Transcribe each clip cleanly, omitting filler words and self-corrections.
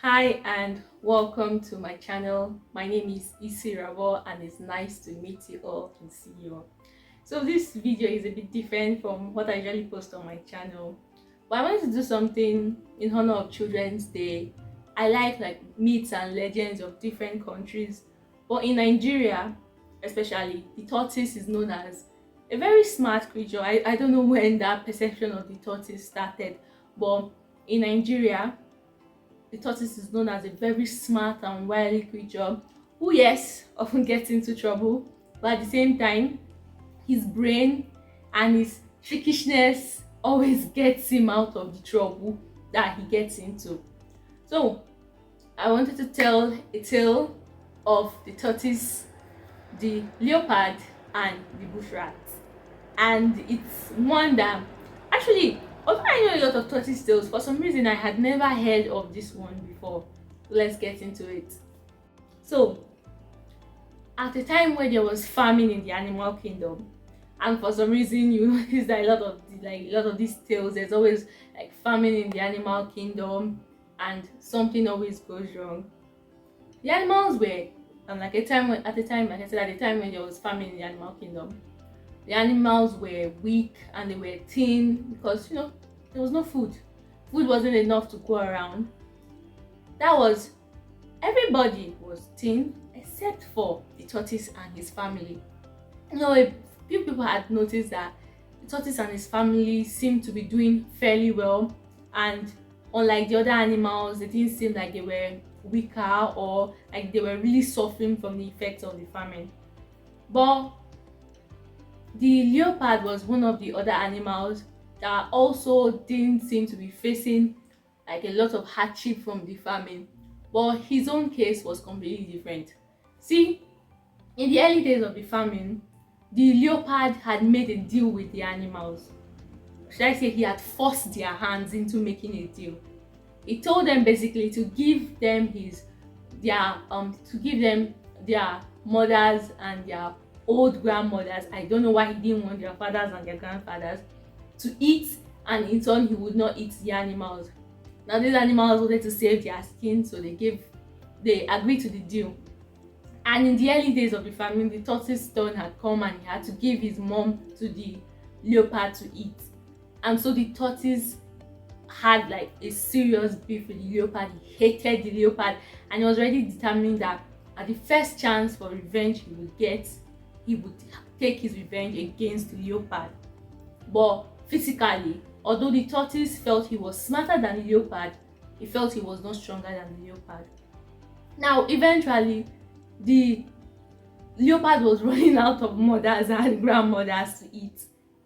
Hi and welcome to my channel. My name is Rabo and it's nice to meet you all and see you all. So this video is a bit different from what I usually post on my channel. But I wanted to do something in honor of Children's Day. I like myths and legends of different countries. But in Nigeria, especially, the tortoise is known as a very smart creature. I don't know when that perception of the tortoise started, but in Nigeria, the tortoise is known as a very smart and wily creature who, yes, often gets into trouble, but at the same time, his brain and his trickishness always gets him out of the trouble that he gets into. So, I wanted to tell a tale of the tortoise, the leopard, and the bush rat. And it's one that actually, although I know a lot of tortoise tales, for some reason I had never heard of this one before. Let's get into it. So, at a time when there was famine in the animal kingdom, and for some reason you notice that a lot of these tales, there's always like famine in the animal kingdom, and something always goes wrong. The animals were, like at the time, like I said, at the time when there was famine in the animal kingdom, the animals were weak and they were thin because there was no food. Food wasn't enough to go around. That was, everybody was thin except for the tortoise and his family. A few people had noticed that the tortoise and his family seemed to be doing fairly well, and unlike the other animals, they didn't seem like they were weaker or like they were really suffering from the effects of the famine. But the leopard was one of the other animals that also didn't seem to be facing like a lot of hardship from the famine, but his own case was completely different. See, in the early days of the famine, the leopard had made a deal with the animals. Should I say he had forced their hands into making a deal? He told them basically to give them their mothers and their old grandmothers. I don't know why he didn't want their fathers and their grandfathers to eat, and in turn he would not eat the animals. Now these animals wanted to save their skin, so they agreed to the deal. And in the early days of the famine, the tortoise turn had come and he had to give his mom to the leopard to eat. And so the tortoise had like a serious beef with the leopard. He hated the leopard and he was already determined that at the first chance for revenge he would get, he would take his revenge against the leopard. But physically, although the tortoise felt he was smarter than the leopard, he felt he was not stronger than the leopard. Now, eventually, the leopard was running out of mothers and grandmothers to eat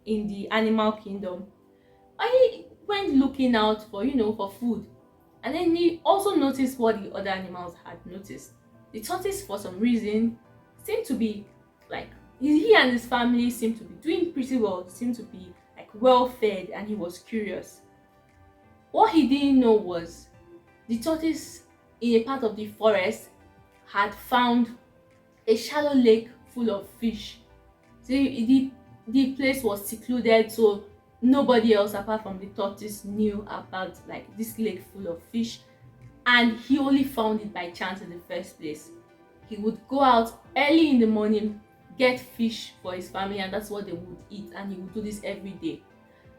in the animal kingdom. And he went looking out for food. And then he also noticed what the other animals had noticed. The tortoise, for some reason, seemed to be like, he and his family seemed to be doing pretty well, seemed to be like well fed, and he was curious. What he didn't know was the tortoise in a part of the forest had found a shallow lake full of fish. So the place was secluded, so nobody else apart from the tortoise knew about like this lake full of fish, and he only found it by chance in the first place. He would go out early in the morning, get fish for his family, and that's what they would eat, and he would do this every day.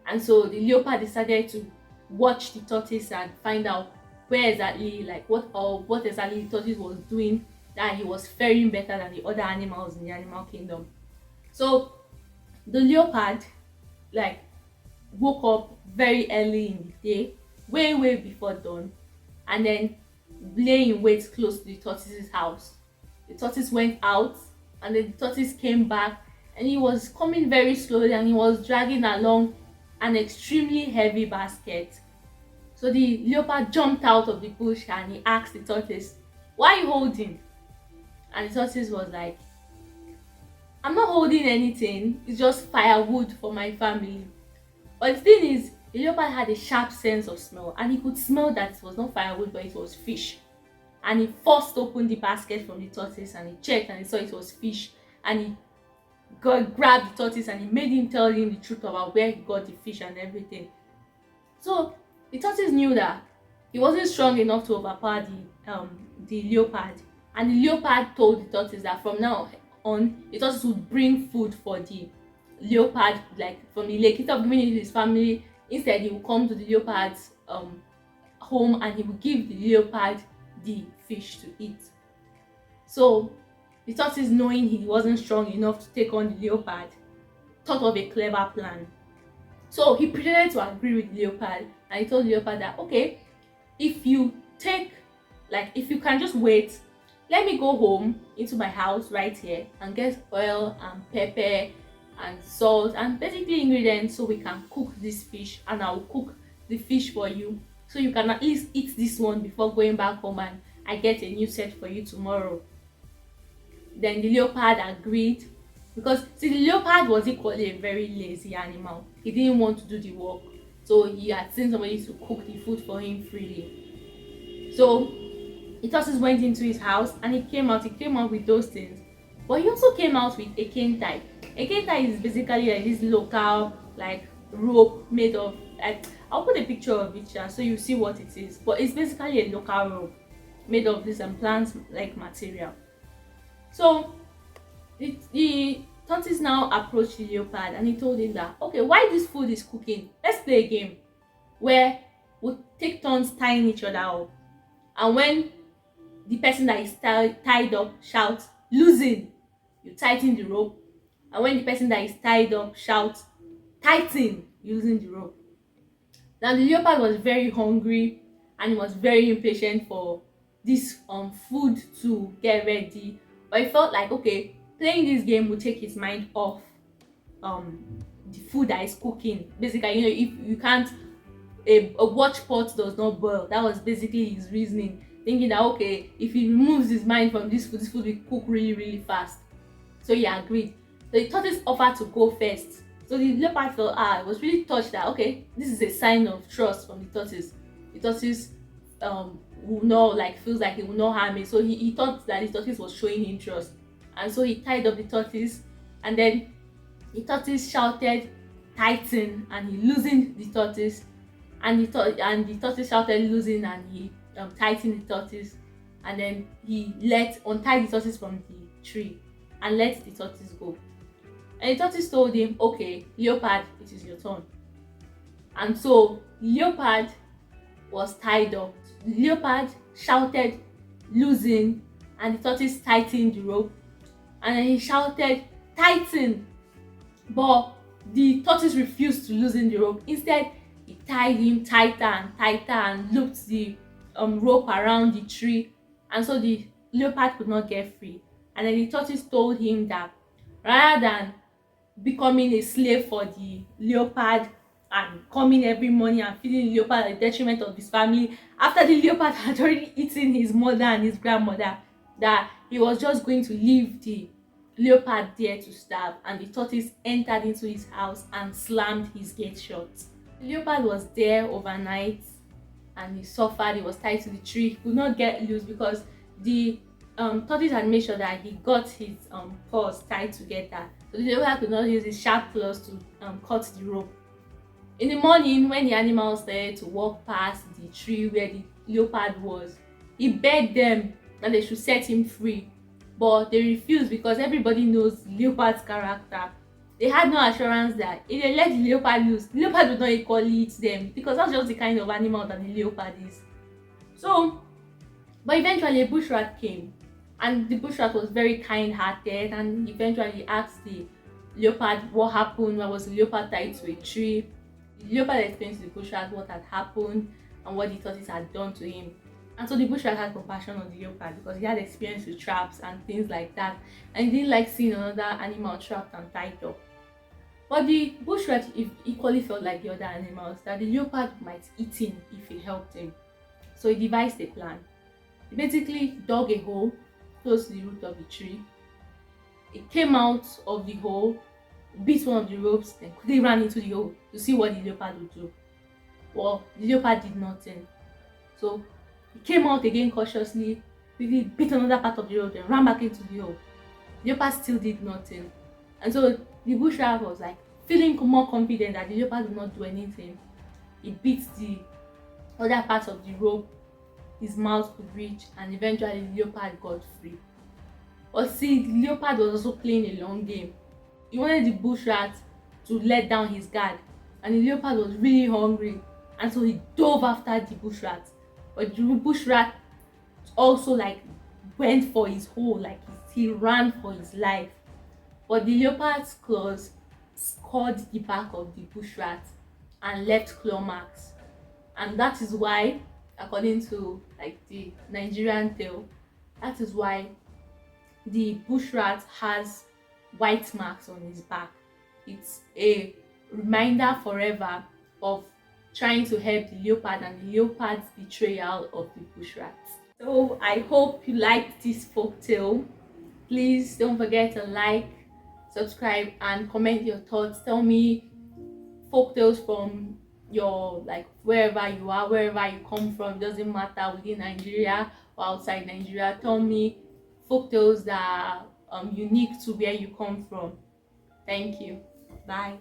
And so the leopard decided to watch the tortoise and find out where exactly what exactly the tortoise was doing, that he was faring better than the other animals in the animal kingdom. So the leopard woke up very early in the day, way before dawn, and then lay in wait close to the tortoise's house. The tortoise went out, and then the tortoise came back, and he was coming very slowly, and he was dragging along an extremely heavy basket. So the leopard jumped out of the bush and he asked the tortoise, "Why are you holding?" And the tortoise was like, "I'm not holding anything, it's just firewood for my family." But the thing is, the leopard had a sharp sense of smell, and he could smell that it was not firewood but it was fish. And he forced open the basket from the tortoise and he checked and he saw it was fish, and he grabbed the tortoise and he made him tell him the truth about where he got the fish and everything. So the tortoise knew that He wasn't strong enough to overpower the leopard, and the leopard told the tortoise that from now on the tortoise would bring food for the leopard, like from the lake. Instead of giving it to his family, instead he will come to the leopard's home, and he will give the leopard the fish to eat. So the tortoise, knowing he wasn't strong enough to take on the leopard, thought of a clever plan. So he pretended to agree with the leopard, and he told the leopard that, okay, if you take, like, if you can just wait, let me go home into my house right here and get oil and pepper and salt and basically ingredients, so we can cook this fish, and I will cook the fish for you, so you can at least eat this one before going back home, and I get a new set for you tomorrow. Then the leopard agreed, because see, the leopard was equally a very lazy animal. He didn't want to do the work, so he had seen somebody to cook the food for him freely. So the tortoise went into his house, and he came out with those things, but he also came out with a cane tie. A cane tie is basically like this local, like, rope made of, like, I'll put a picture of it here so you see what it is, but it's basically a local rope made of this plant like material. So the tortoise now approached the leopard, and he told him that, okay, while this food is cooking, let's play a game where we'll take turns tying each other up, and when the person that is tied up shouts losing, you tighten the rope, and when the person that is tied up shouts tighten, using the rope. Now the leopard was very hungry, and he was very impatient for this food to get ready, but he felt like, okay, playing this game will take his mind off the food that is cooking. Basically, if you can't, a watch pot does not boil. That was basically his reasoning, thinking that, okay, if he removes his mind from this food will cook really, really fast. So he agreed. So the tortoise offered to go first. So the leopard felt, it was really touched that, okay, this is a sign of trust from the tortoise. The tortoise will not, like, feels like he will not harm it. So he thought that the tortoise was showing him trust, and so he tied up the tortoise, and then the tortoise shouted tighten, and he loosened the tortoise, and the tortoise shouted loosen, and he tightened the tortoise, and then he untied the tortoise from the tree and let the tortoise go. And the tortoise told him, okay, leopard, it is your turn. And so the leopard was tied up. The leopard shouted loosen, and the tortoise tightened the rope, and then he shouted tighten, but the tortoise refused to loosen the rope. Instead, he tied him tighter and tighter and looped the rope around the tree, and so the leopard could not get free. And then the tortoise told him that rather than becoming a slave for the leopard and coming every morning and feeding the leopard at the detriment of his family, after the leopard had already eaten his mother and his grandmother, that he was just going to leave the leopard there to starve. And the tortoise entered into his house and slammed his gate shut. The leopard was there overnight, and he suffered. He was tied to the tree. He could not get loose because the tortoise had made sure that he got his paws tied together, so the leopard could not use his sharp claws to cut the rope. In the morning, when the animals started to walk past the tree where the leopard was, he begged them that they should set him free, but they refused because everybody knows the leopard's character. They had no assurance that if they let the leopard loose, the leopard would not equally eat them, because that's just the kind of animal that the leopard is. So, but eventually a bush rat came, and the bush rat was very kind-hearted, and eventually asked the leopard what happened. Why was the leopard tied to a tree? The leopard explained to the bush rat what had happened and what the tortoise had done to him. And so the bush rat had compassion on the leopard because he had experience with traps and things like that, and he didn't like seeing another animal trapped and tied up. But the bush rat equally felt like the other animals, that the leopard might eat him if he helped him. So he devised a plan. He basically dug a hole close to the root of the tree. It came out of the hole, beat one of the ropes, then quickly ran into the hole to see what the leopard would do. Well, the leopard did nothing. So he came out again cautiously, quickly beat another part of the rope, then ran back into the hole. The leopard still did nothing. And so the bush rat was like feeling more confident that the leopard would not do anything. He beat the other parts of the rope his mouth could reach, and eventually the leopard got free. But see, the leopard was also playing a long game. He wanted the bush rat to let down his guard, and the leopard was really hungry, and so he dove after the bush rat. But the bush rat also like went for his hole, like he ran for his life. But the leopard's claws scored the back of the bush rat and left claw marks. And that is why, according to like the Nigerian tale, that is why the bush rat has white marks on his back. It's a reminder forever of trying to help the leopard and the leopard's betrayal of the bush rat. So I hope you liked this folk tale. Please don't forget to like, subscribe, and comment your thoughts. Tell me folk tales from your, like, wherever you are, wherever you come from. Doesn't matter, within Nigeria or outside Nigeria. Tell me folk tales that are unique to where you come from. Thank you. Bye.